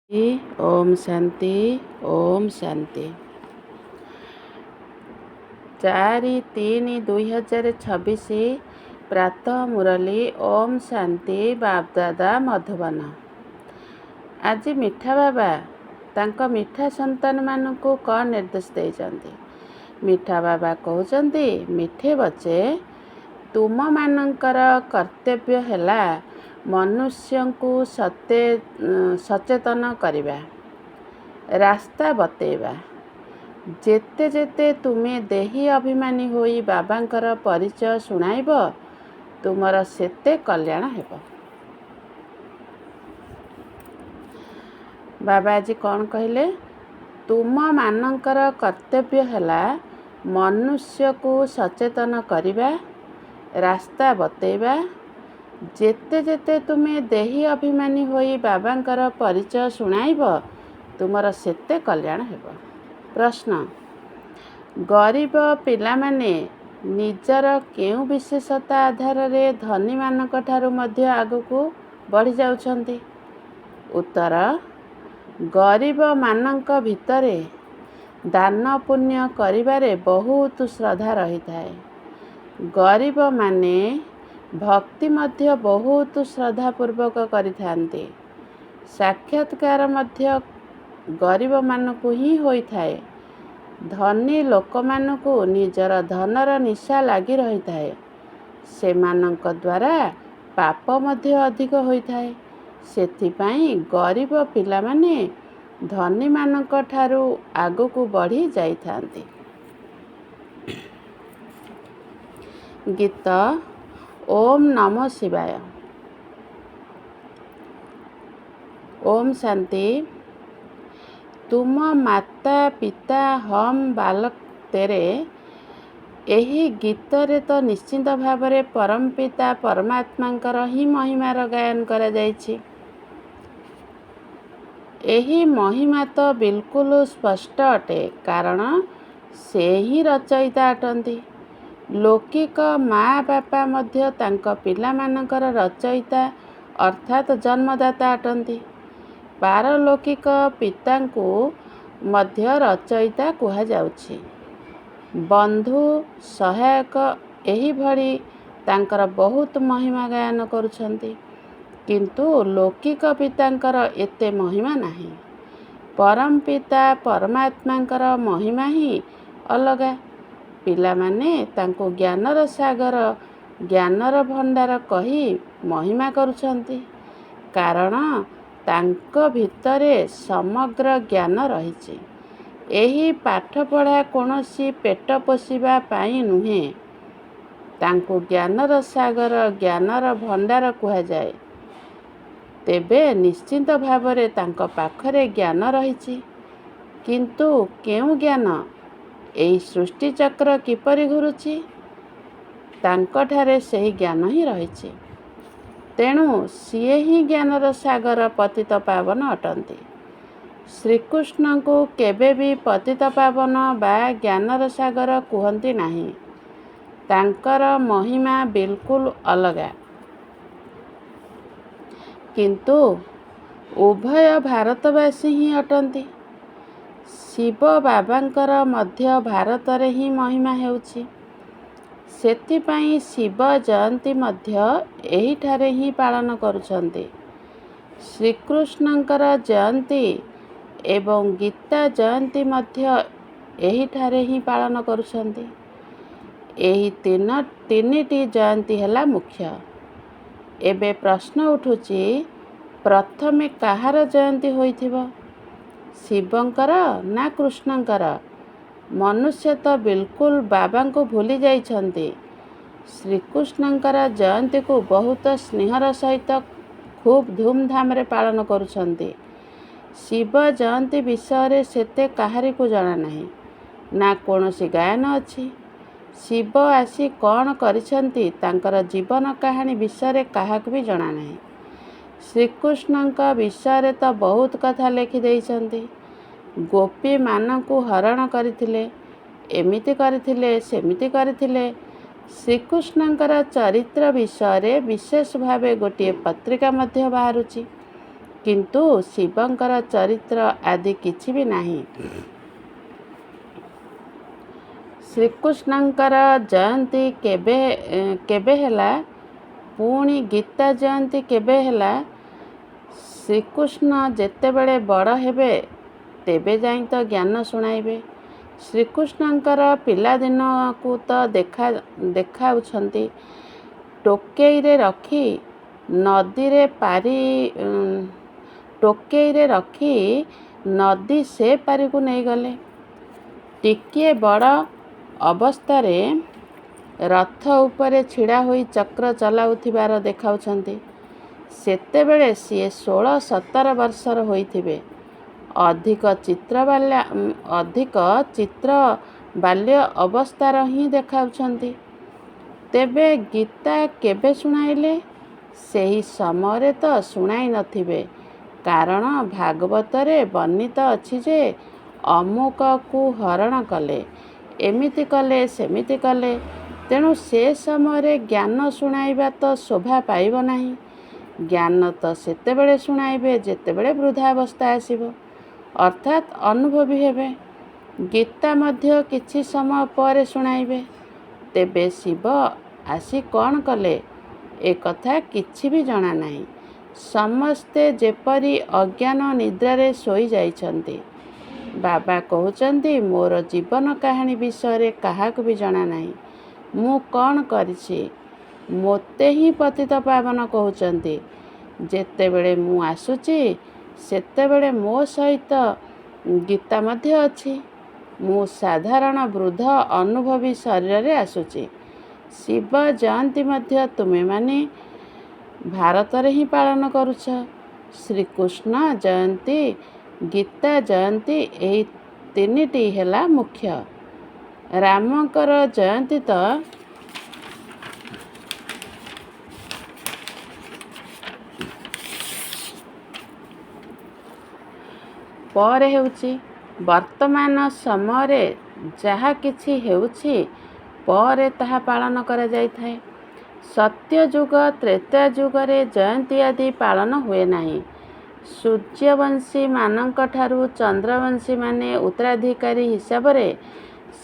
ओम शांति। ओम शांति। 4-3-2026 प्रातः मुरली। ओम शांति। बापदादा मधुबन। आज मिठा बाबा तांको मिठा संतान मानू कौन निर्देश देइचंती। मिठा बाबा कहउचंती, मिठे बच्चे तुम मानकर कर्तव्य हैला मनुष्य को सचेतन करिबा, रास्ता बतेइबा। जेते जेते तुमे देही अभिमानी होई बाबांकर परिचय शुणाइब, तुमर सेते कल्याण हेब। बाबा आज कौन कहले? तुम मानकर कर्तव्य हैला मनुष्य को सचेतन करिबा, रास्ता बतेइबा। जेते जेते तुमे देही अभिमानी होई बाबांकर परिचय शुणाइब, तुमर सेते कल्याण हेब। प्रश्न: गरीब पिलामाने निजर केउ विशेषता आधार रे धनी मानक ठारू मध्य आगकू बढ़ी जाउछंती? उत्तर: गरीब मानक भितरे दान पुण्य करिबारे बहुत श्रद्धा रही थाए। गरीब माने भक्ति मध्य बहुत श्रद्धापूर्वक करिथांती। साक्षात्कार मध्य गरीब मानकू ही होई थाए। धनी लोक मानकू निजर धनर निशा लागी रही थाए। सेमानंक द्वारा पाप मध्य अधिक होई थाए। सेथिपाई गरीब पिलामाने धनी मानक ठारू आगकू बढ़ी जाइथांती। गीत ओम नमो शिवाय। ओम शांति। तुम माता पिता हम बालक तेरे। एही गीतरे तो निश्चिंत भावरे परम पिता परमात्मांकर ही महिमार गायन करा जाइछि। एही महिमा तो बिल्कुल स्पष्ट अटे, कारण से ही रचयिता अटंती। लौकिक माँ बापा मध्य तांक पिलामानकर रचयिता अर्थात जन्मदाता अटंती। पारलौकिक पितांकु मध्य रचयिता कुहा जाउछि। बंधु सहायक एही भली तांकर बहुत महिमा गायन करुछंती, किंतु लौकिक पितांकर एते महिमा नाही। परम पिता परमात्मांकर महिमा ही अलगा। पिलामाने तांको ज्ञानर सागर ज्ञानर भंडार कही महिमा करुछंती, कारण तांक भितरे समग्र ज्ञान रहिछि। एही पाठ पढ़ा कोनोसी पेट पोषिबा पाई नुहे। तांको ज्ञानर सागर ज्ञानर भंडार कुहा जाए। तेबे निश्चिंत भावरे तांको पाखरे ज्ञान रहिछि, किंतु केउ ज्ञान? एही सृष्टि चक्र किपरि घुरुछि, तांकठारे सेही ज्ञान ही रहिछि। तेणु सिए ही ज्ञानर सागर पतित पावन अटंती। श्रीकृष्ण को केबे भी पतित पावन बा ज्ञानर सागर कुहंती नाही। तांकर महिमा बिल्कुल अलगा। किंतु उभय भारतवासी ही अटंती। शिव बाबांकर मध्य भारतरे ही महिमा हेउछि। सेथिपाई शिव जयंती मध्य एहिठारे ही पालन करुछंती। श्रीकृष्णंकर जयंती एवं गीता जयंती मध्य एहिठारे ही पालन करुछंती। एही तीनिटी जयंती हैला मुख्य। एबे प्रश्न उठुछि, प्रथमे काहार जयंती होइथिबो? शिवंकर ना कृष्णंकर? मनुष्य तो बिल्कुल बाबा को भूली जाइछंती। श्रीकृष्णंकर जयंती को बहुत स्नेहर सहित खूब धूमधाम रे पालन करुछंती। शिव जयंती विषय सेते काहारी को जाना नहीं, ना कोनोसी गायन अछि। शिव आसी कौन करिछंती तांकर जीवन कहानी विषय काहाक भी जाना नहीं। श्रीकृष्णंक विषय तो बहुत कथा लिखि देइछंती। गोपी मानकु हरण करथिले, एमिति करथिले, सेमिति करथिले। श्रीकृष्णंकर चरित्र विषय विशेष भावे गोटे पत्रिका मध्य बाहरुछि। କିନ୍ତୁ ଶିବଙ୍କର ଚରିତ୍ର ଆଦି କିଛି ବି ନାହିଁ। ଶ୍ରୀକୃଷ୍ଣଙ୍କର ଜୟନ୍ତୀ କେବେ ହେଲା, ପୁଣି ଗୀତା ଜୟନ୍ତୀ କେବେ ହେଲା? ଶ୍ରୀକୃଷ୍ଣ ଯେତେବେଳେ ବଡ଼ ହେବେ ତେବେ ଯାଇ ତ ଜ୍ଞାନ ଶୁଣାଇବେ। ଶ୍ରୀକୃଷ୍ଣଙ୍କର ପିଲାଦିନକୁ ତ ଦେଖାଉଛନ୍ତି। ଟୋକେଇରେ ରଖି ନଦୀ ସେ ପାରିକୁ ନେଇଗଲେ। ଟିକିଏ ବଡ଼ ଅବସ୍ଥାରେ ରଥ ଉପରେ ଛିଡ଼ା ହୋଇ ଚକ୍ର ଚଲାଉଥିବାର ଦେଖାଉଛନ୍ତି। ସେତେବେଳେ ସିଏ 16-17 ବର୍ଷର ହୋଇଥିବେ। ଅଧିକ ଚିତ୍ର ବାଲ୍ୟ ଅବସ୍ଥାର ହିଁ ଦେଖାଉଛନ୍ତି। ତେବେ ଗୀତା କେବେ ଶୁଣାଇଲେ? ସେହି ସମୟରେ ତ ଶୁଣାଇ ନଥିବେ, କାରଣ ଭାଗବତରେ ବର୍ଣ୍ଣିତ ଅଛି ଯେ ଅମୁକକୁ ହରଣ କଲେ, ଏମିତି କଲେ, ସେମିତି କଲେ। ତେଣୁ ସେ ସମୟରେ ଜ୍ଞାନ ଶୁଣାଇବା ତ ଶୋଭା ପାଇବ ନାହିଁ। ଜ୍ଞାନ ତ ସେତେବେଳେ ଶୁଣାଇବେ ଯେତେବେଳେ ବୃଦ୍ଧାବସ୍ଥା ଆସିବ, ଅର୍ଥାତ୍ ଅନୁଭବୀ ହେବେ। ଗୀତା ମଧ୍ୟ କିଛି ସମୟ ପରେ ଶୁଣାଇବେ। ତେବେ ଶିବ ଆସି କ'ଣ କଲେ, ଏକଥା କିଛି ବି ଜଣା ନାହିଁ। ସମସ୍ତେ ଯେପରି ଅଜ୍ଞାନ ନିଦ୍ରାରେ ଶୋଇ ଯାଇଛନ୍ତି। ବାବା କହୁଛନ୍ତି, ମୋର ଜୀବନ କାହାଣୀ ବିଷୟରେ କାହାକୁ ବି ଜଣା ନାହିଁ। ମୁଁ କ'ଣ କରିଛି? ମୋତେ ହିଁ ପତିତ ପାବନ କହୁଛନ୍ତି। ଯେତେବେଳେ ମୁଁ ଆସୁଛି ସେତେବେଳେ ମୋ ସହିତ ଗୀତା ମଧ୍ୟ ଅଛି। ମୁଁ ସାଧାରଣ ବୃଦ୍ଧ ଅନୁଭବୀ ଶରୀରରେ ଆସୁଛି। ଶିବ ଜୟନ୍ତୀ ମଧ୍ୟ ତୁମେମାନେ ଭାରତରେ ହିଁ ପାଳନ କରୁଛ। ଶ୍ରୀକୃଷ୍ଣ ଜୟନ୍ତୀ, ଗୀତା ଜୟନ୍ତୀ, ଏହି ତିନିଟି ହେଲା ମୁଖ୍ୟ। ରାମଙ୍କର ଜୟନ୍ତୀ ତ ପରେ ହେଉଛି। ବର୍ତ୍ତମାନ ସମୟରେ ଯାହା କିଛି ହେଉଛି ପରେ ତାହା ପାଳନ କରାଯାଇଥାଏ। ସତ୍ୟଯୁଗ ତ୍ରେତୟା ଯୁଗରେ ଜୟନ୍ତୀ ଆଦି ପାଳନ ହୁଏ ନାହିଁ। ସୂର୍ଯ୍ୟବଂଶୀମାନଙ୍କଠାରୁ ଚନ୍ଦ୍ରବଂଶୀମାନେ ଉତ୍ତରାଧିକାରୀ ହିସାବରେ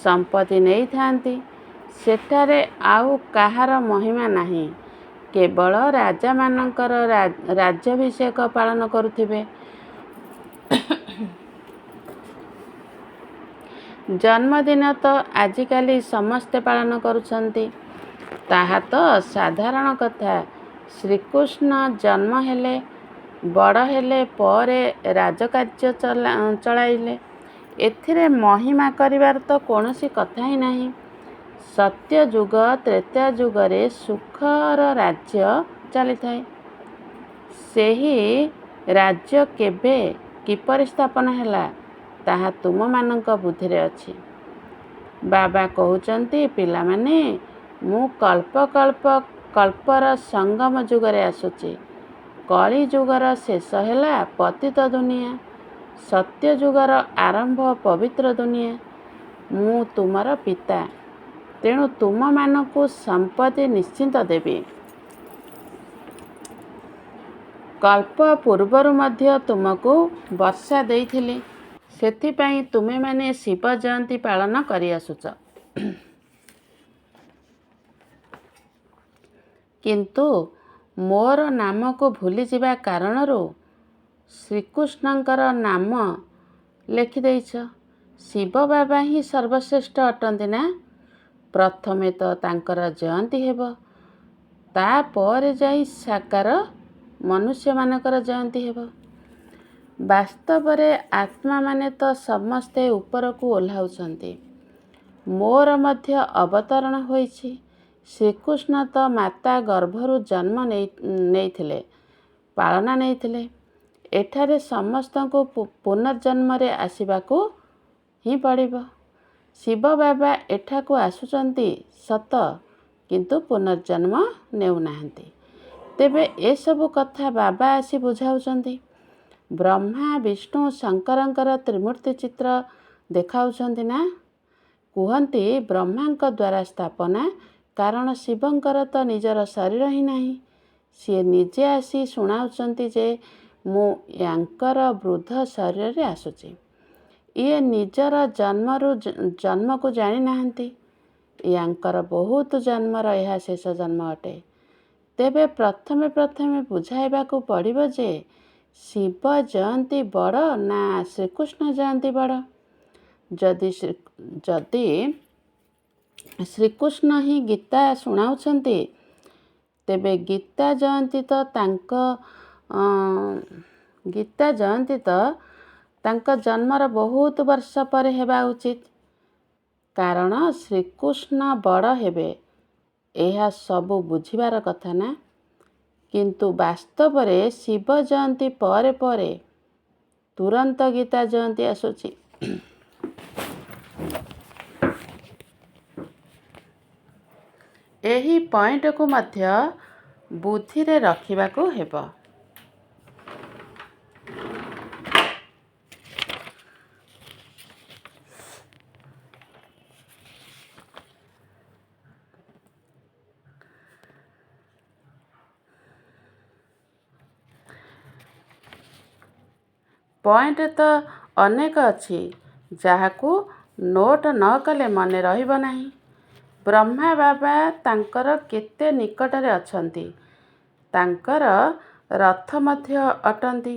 ସମ୍ପତ୍ତି ନେଇଥାନ୍ତି। ସେଠାରେ ଆଉ କାହାର ମହିମା ନାହିଁ। କେବଳ ରାଜାମାନଙ୍କର ରାଜ୍ୟାଭିଷେକ ପାଳନ କରୁଥିବେ। ଜନ୍ମଦିନ ତ ଆଜିକାଲି ସମସ୍ତେ ପାଳନ କରୁଛନ୍ତି। ତାହା ତ ସାଧାରଣ କଥା। ଶ୍ରୀକୃଷ୍ଣ ଜନ୍ମ ହେଲେ, ବଡ଼ ହେଲେ, ପରେ ରାଜକାର୍ଯ୍ୟ ଚଳାଇଲେ। ଏଥିରେ ମହିମା କରିବାର ତ କୌଣସି କଥା ହିଁ ନାହିଁ। ସତ୍ୟଯୁଗ ତ୍ରେତୟା ଯୁଗରେ ସୁଖର ରାଜ୍ୟ ଚାଲିଥାଏ। ସେହି ରାଜ୍ୟ କେବେ କିପରି ସ୍ଥାପନ ହେଲା, ତାହା ତୁମମାନଙ୍କ ବୁଦ୍ଧିରେ ଅଛି। ବାବା କହୁଛନ୍ତି, ପିଲାମାନେ, ମୁଁ କଳ୍ପର ସଙ୍ଗମ ଯୁଗରେ ଆସୁଛି। କଳି ଯୁଗର ଶେଷ ହେଲା ପତିତ ଦୁନିଆ, ସତ୍ୟ ଯୁଗର ଆରମ୍ଭ ପବିତ୍ର ଦୁନିଆ। ମୁଁ ତୁମର ପିତା, ତେଣୁ ତୁମମାନଙ୍କୁ ସମ୍ପତ୍ତି ନିଶ୍ଚିନ୍ତ ଦେବି। କଳ୍ପ ପୂର୍ବରୁ ମଧ୍ୟ ତୁମକୁ ବର୍ଷା ଦେଇଥିଲି। ସେଥିପାଇଁ ତୁମେମାନେ ଶିବ ଜୟନ୍ତୀ ପାଳନ କରିଆସୁଛ। କିନ୍ତୁ ମୋର ନାମକୁ ଭୁଲିଯିବା କାରଣରୁ ଶ୍ରୀକୃଷ୍ଣଙ୍କର ନାମ ଲେଖିଦେଇଛ। ଶିବ ବାବା ହିଁ ସର୍ବଶ୍ରେଷ୍ଠ ଅଟନ୍ତି ନା? ପ୍ରଥମେ ତ ତାଙ୍କର ଜୟନ୍ତୀ ହେବ, ତାପରେ ଯାଇ ସାକାର ମନୁଷ୍ୟମାନଙ୍କର ଜୟନ୍ତୀ ହେବ। ବାସ୍ତବରେ ଆତ୍ମାମାନେ ତ ସମସ୍ତେ ଉପରକୁ ଓହ୍ଲାଉଛନ୍ତି। ମୋର ମଧ୍ୟ ଅବତରଣ ହୋଇଛି। ଶ୍ରୀକୃଷ୍ଣ ତ ମାତା ଗର୍ଭରୁ ଜନ୍ମ ନେଇଥିଲେ, ପାଳନା ନେଇଥିଲେ। ଏଠାରେ ସମସ୍ତଙ୍କୁ ପୁନର୍ଜନ୍ମରେ ଆସିବାକୁ ହିଁ ପଡ଼ିବ। ଶିବ ବାବା ଏଠାକୁ ଆସୁଛନ୍ତି ସତ, କିନ୍ତୁ ପୁନର୍ଜନ୍ମ ନେଉନାହାନ୍ତି। ତେବେ ଏସବୁ କଥା ବାବା ଆସି ବୁଝାଉଛନ୍ତି। ବ୍ରହ୍ମା ବିଷ୍ଣୁ ଶଙ୍କରଙ୍କର ତ୍ରିମୂର୍ତ୍ତି ଚିତ୍ର ଦେଖାଉଛନ୍ତି ନା? କୁହନ୍ତି ବ୍ରହ୍ମାଙ୍କ ଦ୍ୱାରା ସ୍ଥାପନା, କାରଣ ଶିବଙ୍କର ତ ନିଜର ଶରୀର ହିଁ ନାହିଁ। ସିଏ ନିଜେ ଆସି ଶୁଣାଉଛନ୍ତି ଯେ ମୁଁ ୟାଙ୍କର ବୃଦ୍ଧ ଶରୀରରେ ଆସୁଛି। ଇଏ ନିଜର ଜନ୍ମକୁ ଜାଣିନାହାନ୍ତି। ୟାଙ୍କର ବହୁତ ଜନ୍ମର ଏହା ଶେଷ ଜନ୍ମ ଅଟେ। ତେବେ ପ୍ରଥମେ ବୁଝାଇବାକୁ ପଡ଼ିବ ଯେ ଶିବ ଜୟନ୍ତୀ ବଡ଼ ନା ଶ୍ରୀକୃଷ୍ଣ ଜୟନ୍ତୀ ବଡ଼। ଯଦି ଶ୍ରୀକୃଷ୍ଣ ହିଁ ଗୀତା ଶୁଣାଉଛନ୍ତି, ତେବେ ଗୀତା ଜୟନ୍ତୀ ତ ତାଙ୍କ ଜନ୍ମର ବହୁତ ବର୍ଷ ପରେ ହେବା ଉଚିତ। କାରଣ ଶ୍ରୀକୃଷ୍ଣ ବଡ଼ ହେବେ, ଏହା ସବୁ ବୁଝିବାର କଥା ନା। କିନ୍ତୁ ବାସ୍ତବରେ ଶିବ ଜୟନ୍ତୀ ପରେ ତୁରନ୍ତ ଗୀତା ଜୟନ୍ତୀ ଆସୁଛି। ଏହି ପଏଣ୍ଟକୁ ମଧ୍ୟ ବୁଦ୍ଧିରେ ରଖିବାକୁ ହେବ। ପଏଣ୍ଟ ତ ଅନେକ ଅଛି, ଯାହାକୁ ନୋଟ୍ ନ କଲେ ମନେ ରହିବ ନାହିଁ। ବ୍ରହ୍ମା ବାବା ତାଙ୍କର କେତେ ନିକଟରେ ଅଛନ୍ତି, ତାଙ୍କର ରଥ ମଧ୍ୟ ଅଟନ୍ତି।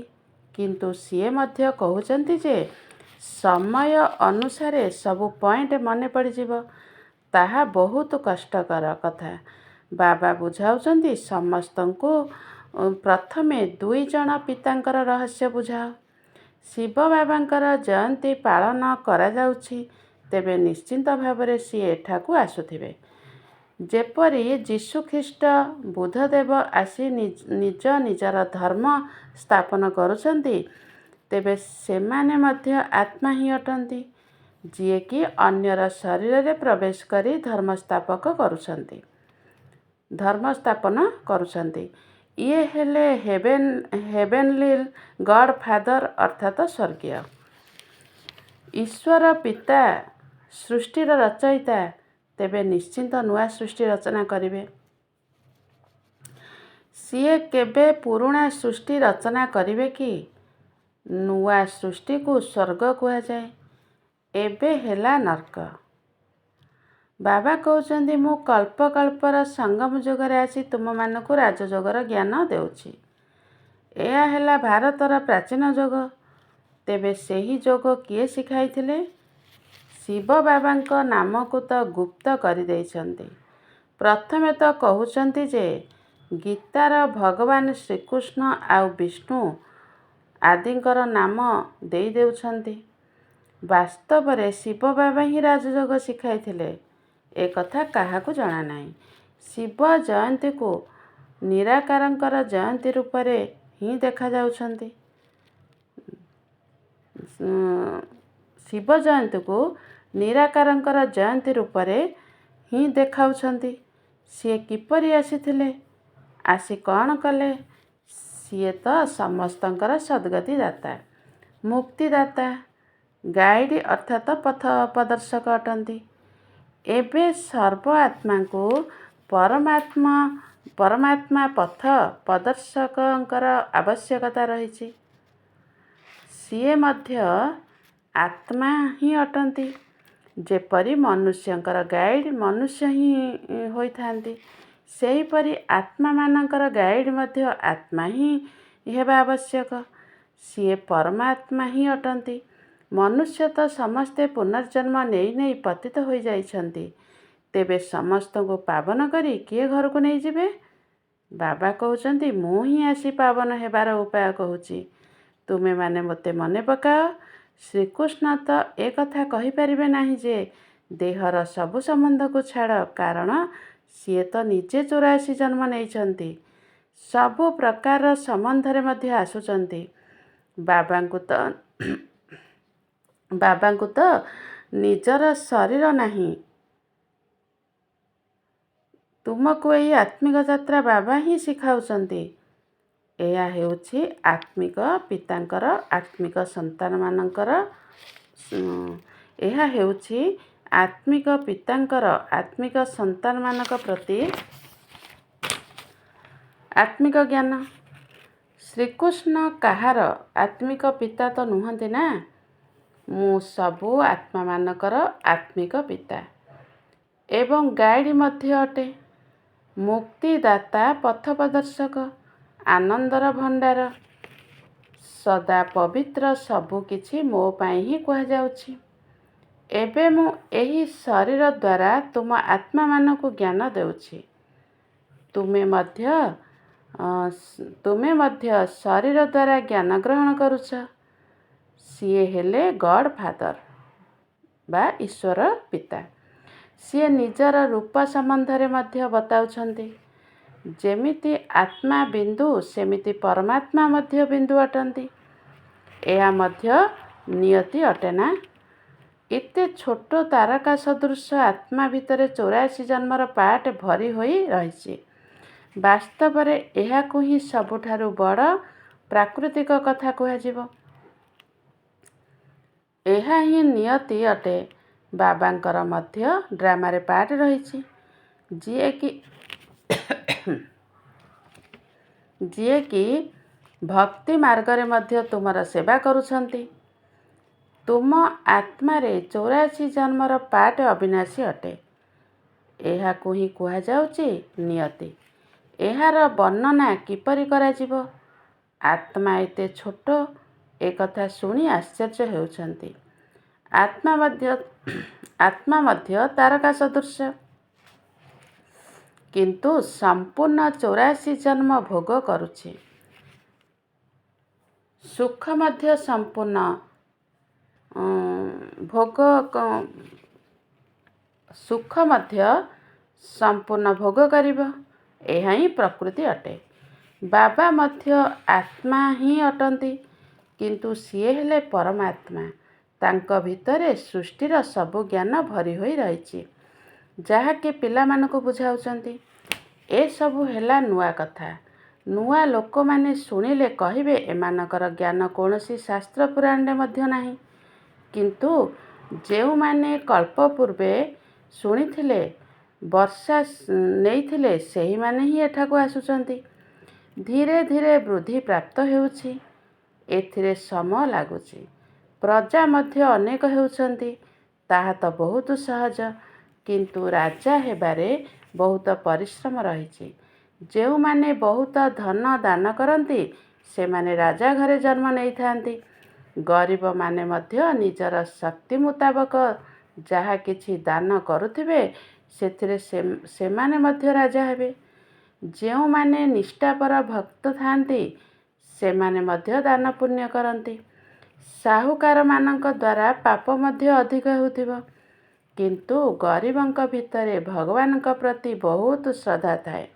କିନ୍ତୁ ସିଏ ମଧ୍ୟ କହୁଛନ୍ତି ଯେ ସମୟ ଅନୁସାରେ ସବୁ ପଏଣ୍ଟ ମନେ ପଡ଼ିଯିବ। ତାହା ବହୁତ କଷ୍ଟକର କଥା। ବାବା ବୁଝାଉଛନ୍ତି, ସମସ୍ତଙ୍କୁ ପ୍ରଥମେ 2 ଜଣ ପିତାଙ୍କର ରହସ୍ୟ ବୁଝାଅ। ଶିବ ବାବାଙ୍କର ଜୟନ୍ତୀ ପାଳନ କରାଯାଉଛି, ତେବେ ନିଶ୍ଚିନ୍ତ ଭାବରେ ସିଏ ଏଠାକୁ ଆସୁଥିବେ। ଯେପରି ଯୀଶୁଖ୍ରୀଷ୍ଟ, ବୁଦ୍ଧଦେବ ଆସି ନିଜର ଧର୍ମ ସ୍ଥାପନ କରୁଛନ୍ତି, ତେବେ ସେମାନେ ମଧ୍ୟ ଆତ୍ମା ହିଁ ଅଟନ୍ତି, ଯିଏକି ଅନ୍ୟର ଶରୀରରେ ପ୍ରବେଶ କରି ଧର୍ମ ସ୍ଥାପନ କରୁଛନ୍ତି। ଇଏ ହେଲେ ହେଭେନଲି ଗଡ୍ ଫାଦର ଅର୍ଥାତ୍ ସ୍ୱର୍ଗୀୟ ଈଶ୍ୱର ପିତା, ସୃଷ୍ଟିର ରଚୟିତା। ତେବେ ନିଶ୍ଚିନ୍ତ ନୂଆ ସୃଷ୍ଟି ରଚନା କରିବେ। ସିଏ କେବେ ପୁରୁଣା ସୃଷ୍ଟି ରଚନା କରିବେ କି? ନୂଆ ସୃଷ୍ଟିକୁ ସ୍ୱର୍ଗ କୁହାଯାଏ। ଏବେ ହେଲା ନର୍କ। ବାବା କହୁଛନ୍ତି, ମୁଁ କଳ୍ପକଳ୍ପର ସଙ୍ଗମ ଯୁଗରେ ଆସି ତୁମମାନଙ୍କୁ ରାଜଯୋଗର ଜ୍ଞାନ ଦେଉଛି। ଏହା ହେଲା ଭାରତର ପ୍ରାଚୀନ ଯୋଗ। ତେବେ ସେହି ଯୋଗ କିଏ ଶିଖାଇଥିଲେ? ଶିବ ବାବାଙ୍କ ନାମକୁ ତ ଗୁପ୍ତ କରିଦେଇଛନ୍ତି। ପ୍ରଥମେ ତ କହୁଛନ୍ତି ଯେ ଗୀତାର ଭଗବାନ ଶ୍ରୀକୃଷ୍ଣ ଆଉ ବିଷ୍ଣୁ ଆଦିଙ୍କର ନାମ ଦେଇ ଦେଉଛନ୍ତି। ବାସ୍ତବରେ ଶିବ ବାବା ହିଁ ରାଜଯୋଗ ଶିଖାଇଥିଲେ, ଏକଥା କାହାକୁ ଜଣାନାହିଁ। ଶିବ ଜୟନ୍ତୀକୁ ନିରାକାରଙ୍କର ଜୟନ୍ତୀ ରୂପରେ ହିଁ ଦେଖାଯାଉଛନ୍ତି। ଶିବ ଜୟନ୍ତୀକୁ ନିରାକାରଙ୍କର ଜୟନ୍ତୀ ରୂପରେ ହିଁ ଦେଖାଉଛନ୍ତି। ସିଏ କିପରି ଆସିଥିଲେ? ଆସି କ'ଣ କଲେ? ସିଏ ତ ସମସ୍ତଙ୍କର ସଦ୍ଗତି ଦାତା, ମୁକ୍ତିଦାତା, ଗାଇଡ୍ ଅର୍ଥାତ୍ ପଥ ପ୍ରଦର୍ଶକ ଅଟନ୍ତି। ଏବେ ସର୍ବ ଆତ୍ମାଙ୍କୁ ପରମାତ୍ମା ପଥ ପ୍ରଦର୍ଶକଙ୍କର ଆବଶ୍ୟକତା ରହିଛି। ସିଏ ମଧ୍ୟ ଆତ୍ମା ହିଁ ଅଟନ୍ତି। ଯେପରି ମନୁଷ୍ୟଙ୍କର ଗାଇଡ୍ ମନୁଷ୍ୟ ହିଁ ହୋଇଥାନ୍ତି, ସେହିପରି ଆତ୍ମାମାନଙ୍କର ଗାଇଡ୍ ମଧ୍ୟ ଆତ୍ମା ହିଁ ହେବା ଆବଶ୍ୟକ। ସିଏ ପରମାତ୍ମା ହିଁ ଅଟନ୍ତି। ମନୁଷ୍ୟ ତ ସମସ୍ତେ ପୁନର୍ଜନ୍ମ ନେଇ ପତିତ ହୋଇଯାଇଛନ୍ତି। ତେବେ ସମସ୍ତଙ୍କୁ ପାବନ କରି କିଏ ଘରକୁ ନେଇଯିବେ? ବାବା କହୁଛନ୍ତି, ମୁଁ ହିଁ ଆସି ପାବନ ହେବାର ଉପାୟ କହୁଛି। ତୁମେମାନେ ମୋତେ ମନେ ପକାଅ। ଶ୍ରୀକୃଷ୍ଣ ତ ଏକଥା କହିପାରିବେ ନାହିଁ ଯେ ଦେହର ସବୁ ସମ୍ବନ୍ଧକୁ ଛାଡ଼, କାରଣ ସିଏ ତ ନିଜେ 84 ଜନ୍ମ ନେଇଛନ୍ତି। ସବୁ ପ୍ରକାରର ସମ୍ବନ୍ଧରେ ମଧ୍ୟ ଆସୁଛନ୍ତି। ବାବାଙ୍କୁ ତ ନିଜର ଶରୀର ନାହିଁ। ତୁମକୁ ଏହି ଆତ୍ମିକ ଯାତ୍ରା ବାବା ହିଁ ଶିଖାଉଛନ୍ତି। ଏହା ହେଉଛି ଆତ୍ମିକ ପିତାଙ୍କର ଆତ୍ମିକ ସନ୍ତାନମାନଙ୍କ ପ୍ରତି ଆତ୍ମିକ ଜ୍ଞାନ। ଶ୍ରୀକୃଷ୍ଣ କାହାର ଆତ୍ମିକ ପିତା ତ ନୁହନ୍ତି ନା। ମୁଁ ସବୁ ଆତ୍ମାମାନଙ୍କର ଆତ୍ମିକ ପିତା ଏବଂ ଗାଇଡ଼ ମଧ୍ୟ ଅଟେ। ମୁକ୍ତିଦାତା, ପଥ ପ୍ରଦର୍ଶକ, ଆନନ୍ଦର ଭଣ୍ଡାର, ସଦା ପବିତ୍ର, ସବୁ କିଛି ମୋ ପାଇଁ ହିଁ କୁହାଯାଉଛି। ଏବେ ମୁଁ ଏହି ଶରୀର ଦ୍ୱାରା ତୁମ ଆତ୍ମାମାନଙ୍କୁ ଜ୍ଞାନ ଦେଉଛି। ତୁମେ ମଧ୍ୟ ଶରୀର ଦ୍ୱାରା ଜ୍ଞାନ ଗ୍ରହଣ କରୁଛ। ସିଏ ହେଲେ ଗଡ୍ ଫାଦର ବା ଈଶ୍ୱର ପିତା। ସିଏ ନିଜର ରୂପ ସମ୍ବନ୍ଧରେ ମଧ୍ୟ ବତାଉଛନ୍ତି। ଯେମିତି ଆତ୍ମା ବିନ୍ଦୁ, ସେମିତି ପରମାତ୍ମା ମଧ୍ୟ ବିନ୍ଦୁ ଅଟନ୍ତି। ଏହା ମଧ୍ୟ ନିୟତି ଅଟେ ନା। ଏତେ ଛୋଟ ତାରକା ସଦୃଶ ଆତ୍ମା ଭିତରେ 84 ଜନ୍ମର ପାର୍ଟ ଭରି ହୋଇ ରହିଛି। ବାସ୍ତବରେ ଏହାକୁ ହିଁ ସବୁଠାରୁ ବଡ଼ ପ୍ରାକୃତିକ କଥା କୁହାଯିବ। ଏହା ହିଁ ନିୟତି ଅଟେ। ବାବାଙ୍କର ମଧ୍ୟ ଡ୍ରାମାରେ ପାର୍ଟ ରହିଛି, ଯିଏକି ଭକ୍ତି ମାର୍ଗରେ ମଧ୍ୟ ତୁମର ସେବା କରୁଛନ୍ତି। ତୁମ ଆତ୍ମାରେ 84 ଜନ୍ମର ପାର୍ଟ ଅବିନାଶୀ ଅଟେ। ଏହାକୁ ହିଁ କୁହାଯାଉଛି ନିୟତି। ଏହାର ବର୍ଣ୍ଣନା କିପରି କରାଯିବ? ଆତ୍ମା ଏତେ ଛୋଟ, ଏକଥା ଶୁଣି ଆଶ୍ଚର୍ଯ୍ୟ ହେଉଛନ୍ତି। ଆତ୍ମା ମଧ୍ୟ ତାରକା ସଦୃଶ, କିନ୍ତୁ ସମ୍ପୂର୍ଣ୍ଣ 84 ଜନ୍ମ ଭୋଗ କରୁଛି। ସୁଖ ମଧ୍ୟ ସମ୍ପୂର୍ଣ୍ଣ ଭୋଗ କରିବ। ଏହା ହିଁ ପ୍ରକୃତି ଅଟେ। ବାବା ମଧ୍ୟ ଆତ୍ମା ହିଁ ଅଟନ୍ତି, କିନ୍ତୁ ସିଏ ହେଲେ ପରମାତ୍ମା। ତାଙ୍କ ଭିତରେ ସୃଷ୍ଟିର ସବୁ ଜ୍ଞାନ ଭରି ହୋଇ ରହିଛି, ଯାହାକି ପିଲାମାନଙ୍କୁ ବୁଝାଉଛନ୍ତି। ଏସବୁ ହେଲା ନୂଆ କଥା। ନୂଆ ଲୋକମାନେ ଶୁଣିଲେ କହିବେ, ଏମାନଙ୍କର ଜ୍ଞାନ କୌଣସି ଶାସ୍ତ୍ର ପୁରାଣରେ ମଧ୍ୟ ନାହିଁ। କିନ୍ତୁ ଯେଉଁମାନେ କଳ୍ପ ପୂର୍ବେ ଶୁଣିଥିଲେ, ବର୍ଷା ନେଇଥିଲେ, ସେହିମାନେ ହିଁ ଏଠାକୁ ଆସୁଛନ୍ତି। ଧୀରେ ଧୀରେ ବୃଦ୍ଧି ପ୍ରାପ୍ତ ହେଉଛି। ଏଥିରେ ସମୟ ଲାଗୁଛି। ପ୍ରଜା ମଧ୍ୟ ଅନେକ ହେଉଛନ୍ତି। ତାହା ତ ବହୁତ ସହଜ, କିନ୍ତୁ ରାଜା ହେବାରେ ବହୁତ ପରିଶ୍ରମ ରହିଛି। ଯେଉଁମାନେ ବହୁତ ଧନ ଦାନ କରନ୍ତି, ସେମାନେ ରାଜା ଘରେ ଜନ୍ମ ନେଇଥାନ୍ତି। ଗରିବମାନେ ମଧ୍ୟ ନିଜର ଶକ୍ତି ମୁତାବକ ଯାହା କିଛି ଦାନ କରୁଥିବେ, ସେଥିରେ ସେମାନେ ମଧ୍ୟ ରାଜା ହେବେ। ଯେଉଁମାନେ ନିଷ୍ଠାପର ଭକ୍ତ ଥାନ୍ତି, ସେମାନେ ମଧ୍ୟ ଦାନ ପୁଣ୍ୟ କରନ୍ତି। ସାହୁକାରମାନଙ୍କ ଦ୍ୱାରା ପାପ ମଧ୍ୟ ଅଧିକ ହେଉଥିବ, କିନ୍ତୁ ଗରିବଙ୍କ ଭିତରେ ଭଗବାନଙ୍କ ପ୍ରତି ବହୁତ ଶ୍ରଦ୍ଧା ଥାଏ।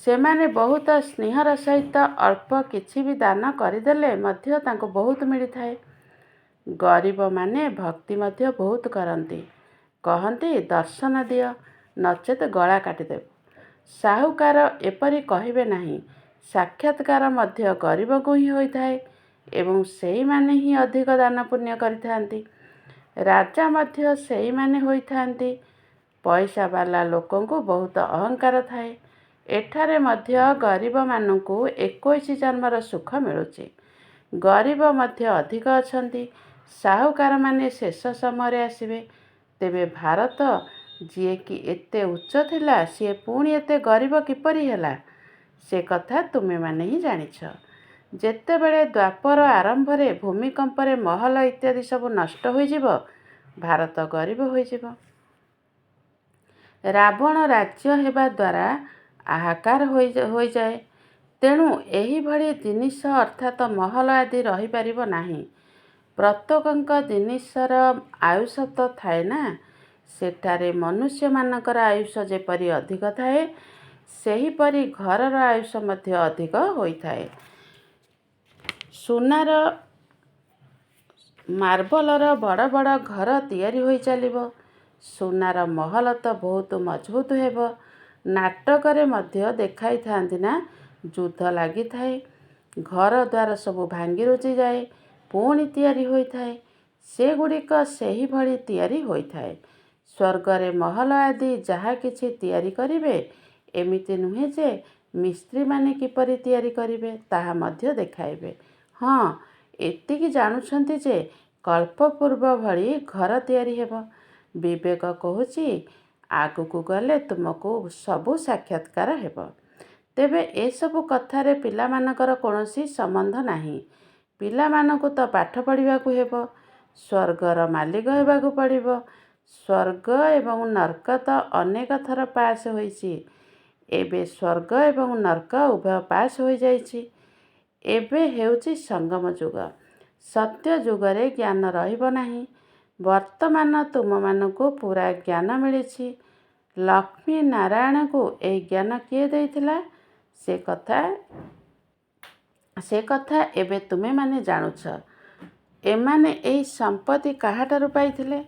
ସେମାନେ ବହୁତ ସ୍ନେହର ସହିତ ଅଳ୍ପ କିଛି ବି ଦାନ କରିଦେଲେ ମଧ୍ୟ ତାଙ୍କୁ ବହୁତ ମିଳିଥାଏ। ଗରିବମାନେ ଭକ୍ତି ମଧ୍ୟ ବହୁତ କରନ୍ତି। କହନ୍ତି, ଦର୍ଶନ ଦିଅ, ନଚେତ୍ ଗଳା କାଟିଦେବୁ। ସାହୁକାର ଏପରି କହିବେ ନାହିଁ। ସାକ୍ଷାତକାର ମଧ୍ୟ ଗରିବଙ୍କୁ ହିଁ ହୋଇଥାଏ ଏବଂ ସେହିମାନେ ହିଁ ଅଧିକ ଦାନ ପୁଣ୍ୟ କରିଥାନ୍ତି। ରାଜା ମଧ୍ୟ ସେହିମାନେ ହୋଇଥାନ୍ତି। ପଇସାବାଲା ଲୋକଙ୍କୁ ବହୁତ ଅହଙ୍କାର ଥାଏ। ଏଠାରେ ମଧ୍ୟ ଗରିବମାନଙ୍କୁ 21 ଜନ୍ମର ସୁଖ ମିଳୁଛି। ଗରିବ ମଧ୍ୟ ଅଧିକ ଅଛନ୍ତି। ସାହୁକାରମାନେ ଶେଷ ସମୟରେ ଆସିବେ। ତେବେ ଭାରତ, ଯିଏକି ଏତେ ଉଚ୍ଚ ଥିଲା, ସିଏ ପୁଣି ଏତେ ଗରିବ କିପରି ହେଲା, ସେ କଥା ତୁମେମାନେ ହିଁ ଜାଣିଛ। ଯେତେବେଳେ ଦ୍ୱାପର ଆରମ୍ଭରେ ଭୂମିକମ୍ପରେ ମହଲ ଇତ୍ୟାଦି ସବୁ ନଷ୍ଟ ହୋଇଯିବ, ଭାରତ ଗରିବ ହୋଇଯିବ। ରାବଣ ରାଜ୍ୟ ହେବା ଦ୍ୱାରା ହାହାକାର ହୋଇଯାଏ। ତେଣୁ ଏହିଭଳି ଜିନିଷ ଅର୍ଥାତ୍ ମହଲ ଆଦି ରହିପାରିବ ନାହିଁ। ପ୍ରତ୍ୟେକଙ୍କ ଜିନିଷର ଆୟୁଷ ତ ଥାଏ ନା। ସେଠାରେ ମନୁଷ୍ୟମାନଙ୍କର ଆୟୁଷ ଯେପରି ଅଧିକ ଥାଏ, ସେହିପରି ଘରର ଆୟୁଷ ମଧ୍ୟ ଅଧିକ ହୋଇଥାଏ। ସୁନାର, ମାର୍ବଲର ବଡ଼ ବଡ଼ ଘର ତିଆରି ହୋଇ ଚାଲିବ। ସୁନାର ମହଲ ତ ବହୁତ ମଜବୁତ ହେବ। ନାଟକରେ ମଧ୍ୟ ଦେଖାଇଥାନ୍ତି ନା, ଯୁଦ୍ଧ ଲାଗିଥାଏ, ଘର ଦ୍ୱାର ସବୁ ଭାଙ୍ଗି ରୁଜିଯାଏ, ପୁଣି ତିଆରି ହୋଇଥାଏ। ସେଗୁଡ଼ିକ ସେହିଭଳି ତିଆରି ହୋଇଥାଏ। ସ୍ୱର୍ଗରେ ମହଲ ଆଦି ଯାହା କିଛି ତିଆରି କରିବେ, ଏମିତି ନୁହେଁ ଯେ ମିସ୍ତ୍ରୀମାନେ କିପରି ତିଆରି କରିବେ ତାହା ମଧ୍ୟ ଦେଖାଇବେ। ହଁ, ଏତିକି ଜାଣୁଛନ୍ତି ଯେ କଳ୍ପପୂର୍ବ ଭଳି ଘର ତିଆରି ହେବ। ବିବେକ କହୁଛି ଆଗକୁ ଗଲେ ତୁମକୁ ସବୁ ସାକ୍ଷାତକାର ହେବ। ତେବେ ଏସବୁ କଥାରେ ପିଲାମାନଙ୍କର କୌଣସି ସମ୍ବନ୍ଧ ନାହିଁ। ପିଲାମାନଙ୍କୁ ତ ପାଠ ପଢ଼ିବାକୁ ହେବ, ସ୍ୱର୍ଗର ମାଲିକ ହେବାକୁ ପଡ଼ିବ। ସ୍ୱର୍ଗ ଏବଂ ନର୍କ ତ ଅନେକ ଥର ପାସ୍ ହୋଇଛି। ଏବେ ସ୍ୱର୍ଗ ଏବଂ ନର୍କ ଉଭୟ ପାସ୍ ହୋଇଯାଇଛି। ଏବେ ହେଉଛି ସଙ୍ଗମ ଯୁଗ। ସତ୍ୟ ଯୁଗରେ ଜ୍ଞାନ ରହିବ ନାହିଁ। ବର୍ତ୍ତମାନ ତୁମମାନଙ୍କୁ ପୂରା ଜ୍ଞାନ ମିଳିଛି। ଲକ୍ଷ୍ମୀ ନାରାୟଣଙ୍କୁ ଏହି ଜ୍ଞାନ କିଏ ଦେଇଥିଲା ସେ କଥା ଏବେ ତୁମେମାନେ ଜାଣୁଛ। ଏମାନେ ଏହି ସମ୍ପତ୍ତି କାହାଠାରୁ ପାଇଥିଲେ?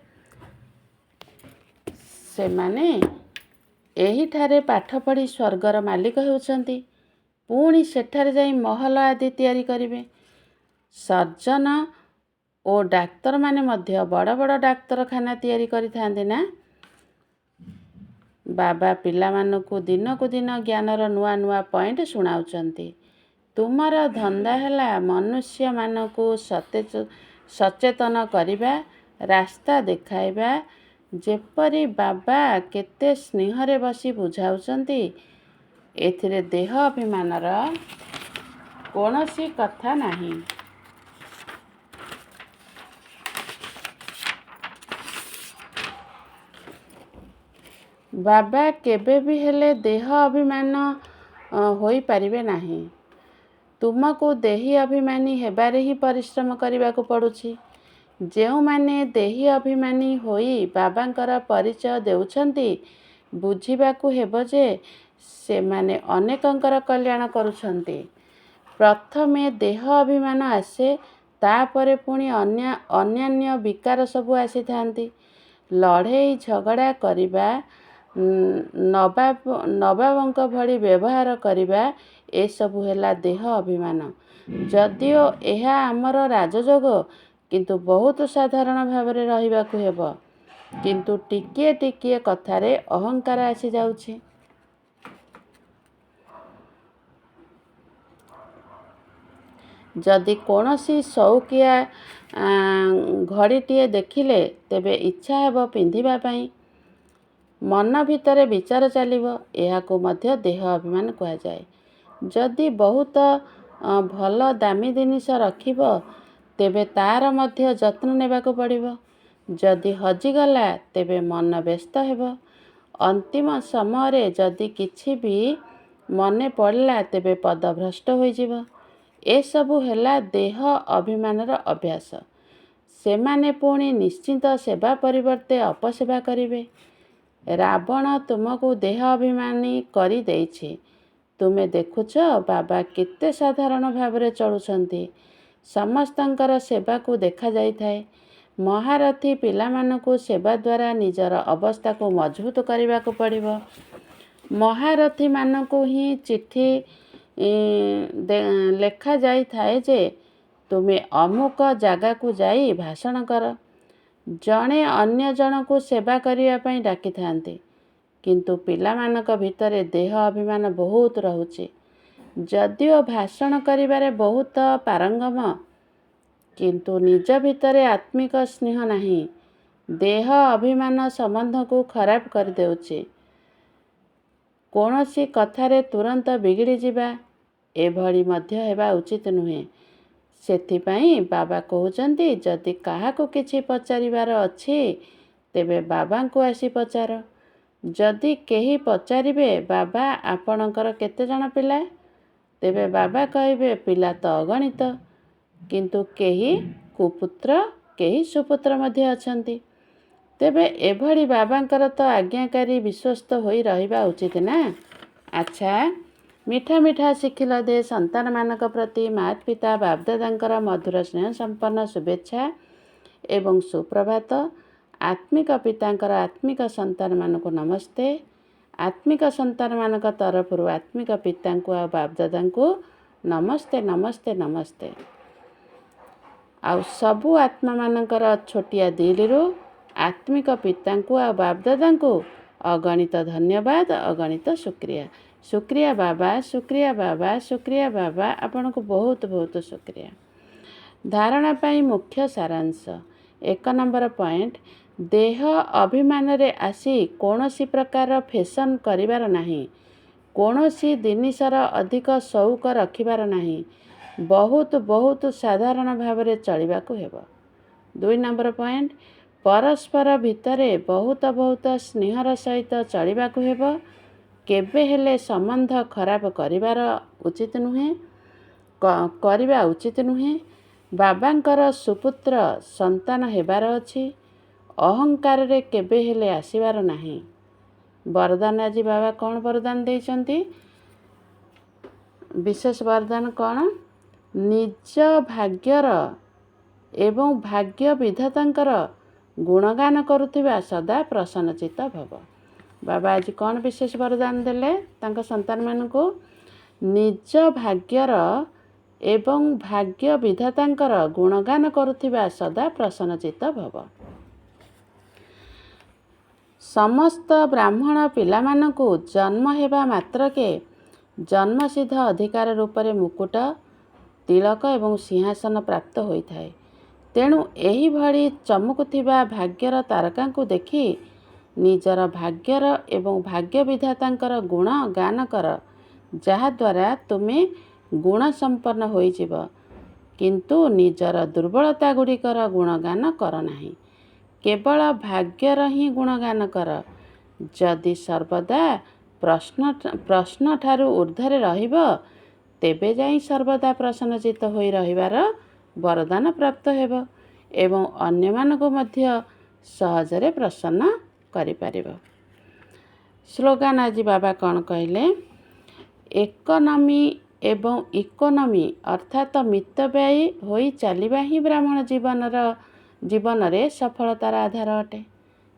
ସେମାନେ ଏହିଠାରେ ପାଠ ପଢ଼ି ସ୍ୱର୍ଗର ମାଲିକ ହେଉଛନ୍ତି। ପୁଣି ସେଠାରେ ଯାଇ ମହଲ ଆଦି ତିଆରି କରିବେ। ସର୍ଜନ ଓ ଡାକ୍ତରମାନେ ମଧ୍ୟ ବଡ଼ ବଡ଼ ଡାକ୍ତରଖାନା ତିଆରି କରିଥାନ୍ତି ନା? ବାବା ପିଲାମାନଙ୍କୁ ଦିନକୁ ଦିନ ଜ୍ଞାନର ନୂଆ ନୂଆ ପଏଣ୍ଟ ଶୁଣାଉଛନ୍ତି। ତୁମର ଧନ୍ଦା ହେଲା ମନୁଷ୍ୟମାନଙ୍କୁ ସଚେତନ କରିବା, ରାସ୍ତା ଦେଖାଇବା। ଯେପରି ବାବା କେତେ ସ୍ନେହରେ ବସି ବୁଝାଉଛନ୍ତି, ଏଥିରେ ଦେହ ଅଭିମାନର କୌଣସି କଥା ନାହିଁ। ବାବା କେବେ ବି ହେଲେ ଦେହ ଅଭିମାନ ହୋଇପାରିବେ ନାହିଁ। ତୁମକୁ ଦେହୀ ଅଭିମାନୀ ହେବାରେ ହିଁ ପରିଶ୍ରମ କରିବାକୁ ପଡ଼ୁଛି। ଯେଉଁମାନେ ଦେହୀ ଅଭିମାନୀ ହୋଇ ବାବାଙ୍କର ପରିଚୟ ଦେଉଛନ୍ତି, ବୁଝିବାକୁ ହେବ ଯେ ସେମାନେ ଅନେକଙ୍କର କଲ୍ୟାଣ କରୁଛନ୍ତି। ପ୍ରଥମେ ଦେହ ଅଭିମାନ ଆସେ, ତାପରେ ପୁଣି ଅନ୍ୟାନ୍ୟ ବିକାର ସବୁ ଆସିଥାନ୍ତି। ଲଢ଼େଇ ଝଗଡ଼ା କରିବା, ନବାବଙ୍କ ଭଳି ବ୍ୟବହାର କରିବା, ଏସବୁ ହେଲା ଦେହ ଅଭିମାନ। ଯଦିଓ ଏହା ଆମର ରାଜଯୋଗ, କିନ୍ତୁ ବହୁତ ସାଧାରଣ ଭାବରେ ରହିବାକୁ ହେବ। କିନ୍ତୁ ଟିକିଏ ଟିକିଏ କଥାରେ ଅହଙ୍କାର ଆସିଯାଉଛି। ଯଦି କୌଣସି ସଉକିଆ ଘଡ଼ିଟିଏ ଦେଖିଲେ, ତେବେ ଇଚ୍ଛା ହେବ ପିନ୍ଧିବା ପାଇଁ। ମନ ଭିତରେ ବିଚାର ଚାଲିବ। ଏହାକୁ ମଧ୍ୟ ଦେହ ଅଭିମାନ କୁହାଯାଏ। ଯଦି ବହୁତ ଭଲ ଦାମୀ ଜିନିଷ ରଖିବ, ତେବେ ତା'ର ମଧ୍ୟ ଯତ୍ନ ନେବାକୁ ପଡ଼ିବ। ଯଦି ହଜିଗଲା, ତେବେ ମନ ବ୍ୟସ୍ତ ହେବ। ଅନ୍ତିମ ସମୟରେ ଯଦି କିଛି ବି ମନେ ପଡ଼ିଲା, ତେବେ ପଦଭ୍ରଷ୍ଟ ହୋଇଯିବ। ଏସବୁ ହେଲା ଦେହ ଅଭିମାନର ଅଭ୍ୟାସ। ସେମାନେ ପୁଣି ନିଶ୍ଚିତ ସେବା ପରିବର୍ତ୍ତେ ଅପସେବା କରିବେ। ରାବଣ ତୁମକୁ ଦେହ ଅଭିମାନୀ କରି ଦେଇଛି। ତୁମେ ଦେଖୁଛ ବାବା କେତେ ସାଧାରଣ ଭାବରେ ଚଳୁଛନ୍ତି। ସମସ୍ତଙ୍କର ସେବାକୁ ଦେଖାଯାଇଥାଏ। ମହାରଥୀ ପିଲାମାନଙ୍କୁ ସେବା ଦ୍ୱାରା ନିଜର ଅବସ୍ଥାକୁ ମଜବୁତ କରିବାକୁ ପଡ଼ିବ। ମହାରଥୀମାନଙ୍କୁ ହିଁ ଚିଠି ଲେଖାଯାଇଥାଏ ଯେ ତୁମେ ଅମୁକ ଜାଗାକୁ ଯାଇ ଭାଷଣ କର। ଜଣେ ଅନ୍ୟ ଜଣକୁ ସେବା କରିବା ପାଇଁ ଡାକିଥାନ୍ତି। କିନ୍ତୁ ପିଲାମାନଙ୍କ ଭିତରେ ଦେହ ଅଭିମାନ ବହୁତ ରହୁଛି। ଯଦିଓ ଭାଷଣ କରିବାରେ ବହୁତ ପାରଙ୍ଗମ, କିନ୍ତୁ ନିଜ ଭିତରେ ଆତ୍ମିକ ସ୍ନେହ ନାହିଁ। ଦେହ ଅଭିମାନ ସମ୍ବନ୍ଧକୁ ଖରାପ କରିଦେଉଛି। କୌଣସି କଥାରେ ତୁରନ୍ତ ବିଗିଡ଼ିଯିବା, ଏଭଳି ମଧ୍ୟ ହେବା ଉଚିତ ନୁହେଁ। ସେଥିପାଇଁ ବାବା କହୁଛନ୍ତି, ଯଦି କାହାକୁ କିଛି ପଚାରିବାର ଅଛି, ତେବେ ବାବାଙ୍କୁ ଆସି ପଚାର। ଯଦି କେହି ପଚାରିବେ, ବାବା ଆପଣଙ୍କର କେତେଜଣ ପିଲା? ତେବେ ବାବା କହିବେ, ପିଲା ତ ଅଗଣିତ, କିନ୍ତୁ କେହି କୁପୁତ୍ର, କେହି ସୁପୁତ୍ର ମଧ୍ୟ ଅଛନ୍ତି। ତେବେ ଏଭଳି ବାବାଙ୍କର ତ ଆଜ୍ଞାକାରୀ ବିଶ୍ୱସ୍ତ ହୋଇ ରହିବା ଉଚିତ ନା? ଆଚ୍ଛା, ମିଠା ମିଠା ଶିଖିଲ ଦେ ସନ୍ତାନମାନଙ୍କ ପ୍ରତି ମାତୃପିତା ବାପଦାଦାଙ୍କର ମଧୁର ସ୍ନେହ ସମ୍ପନ୍ନ ଶୁଭେଚ୍ଛା ଏବଂ ସୁପ୍ରଭାତ। ଆତ୍ମିକ ପିତାଙ୍କର ଆତ୍ମିକ ସନ୍ତାନମାନଙ୍କୁ ନମସ୍ତେ। ଆତ୍ମିକ ସନ୍ତାନମାନଙ୍କ ତରଫରୁ ଆତ୍ମିକ ପିତାଙ୍କୁ ଆଉ ବାପଦାଦାଙ୍କୁ ନମସ୍ତେ ନମସ୍ତେ ନମସ୍ତେ। ଆଉ ସବୁ ଆତ୍ମାମାନଙ୍କର ଛୋଟିଆ ଦିଲରୁ ଆତ୍ମିକ ପିତାଙ୍କୁ ଆଉ ବାପଦାଦାଙ୍କୁ ଅଗଣିତ ଧନ୍ୟବାଦ, ଅଗଣିତ ଶୁକ୍ରିୟା। शुक्रिया बाबा, शुक्रिया बाबा, शुक्रिया बाबा, आपन को बहुत बहुत शुक्रिया। धारणा पाई मुख्य सारांश। 1 नंबर पॉइंट, देह अभिमान रे आसी कौनसी प्रकार फैशन करिवार नाही, कौनसी जिनिसर अधिक शौक रखिबार नाही, बहुत बहुत साधारण भाव में चलिबाकु हेबो। 2 नंबर पॉइंट, परस्पर भितरे बहुत बहुत स्नेहर सहित चलिबाकु हेबो, केबे हेले संबंध खराब करिबार उचित नुहे, करिबा उचित नुहे। बाबांकर सुपुत्र संतान हेबार अछि, अहंकार रे केबे हेले आसीबार नाही। वरदान आज बाबा कौन वरदान देइचंती? विशेष वरदान कौन? निज भाग्यर एवं भाग्य विधातांकर गुणगान करुथिबा सदा प्रसन्नचित्त भव। बाबा आज कौन विशेष वरदान देले तांका संतान मानकु? निज भाग्यर एवं भाग्य विधातांकर गुणगान करुथिबा सदा प्रसन्नचित्त भव। समस्त ब्राह्मण पिलामानकु जन्म हेबा मात्रके जन्मसिद्ध अधिकार रूप में मुकुट, तिलक एवं सिंहासन प्राप्त होइथाए। तेणु एही भली चमकुथिबा भाग्यर तारकांकु देखि निजर भाग्यर एवं भाग्य विधातांकर गुण गान कर, जहाद्वारा तुमे गुण संपन्न होइजिब, किंतु निजर दुर्बलता गुड़िकर गुणगान कर नाही। केवल भाग्यर ही गुणगान कर। जदि सर्वदा प्रश्न ठारू ऊर्ध्वरे रहिब, तेबे जाई सर्वदा प्रसन्नचित्त होई रहिबार वरदान प्राप्त हेब एवं अन्यमानकु मध्य सहजरे प्रसन्न करि पारिब। स्लोगान आज बाबा कौन कहले? इकोनॉमी एवं इकोनॉमी अर्थात मितव्ययी होई चलिबा ही ब्राह्मण जीवन रे सफलतार आधार अटे।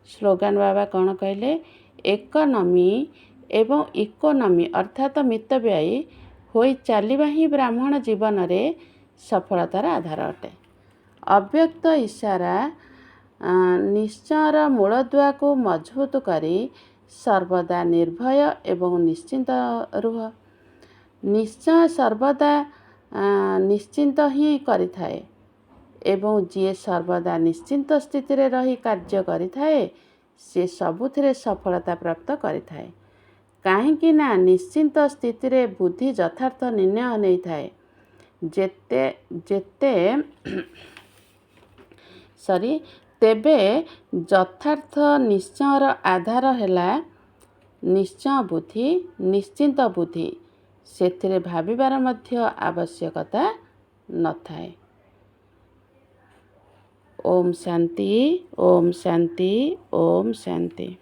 स्लोगान बाबा कौन कहले? इकोनॉमी एवं इकोनॉमी अर्थात मितव्ययी होई चलिबा ही ब्राह्मण जीवन रे सफलतार आधार अटे। अव्यक्त इशारा निश्चयर मूलदुआ को मजबूत करी सर्वदा निर्भय एवं निश्चिंत रुह। निश्चय सर्वदा निश्चिंत ही करिथाए एवं जी सर्वदा निश्चिंत स्थिति रे रही कार्य करिथाए, से सबुथिरे सफलता प्राप्त करिथाए। काहेकि ना निश्चिंत स्थिति रे बुद्धि यथार्थ निर्णय नहीं थाए। तेबे यथार्थ निश्चयर आधार हैला निश्चय बुद्धि, निश्चिंत बुद्धि, सेथिरे भाबिबार मध्य आवश्यकता न थाए। ओम शांति, ओम शांति, ओम शांति।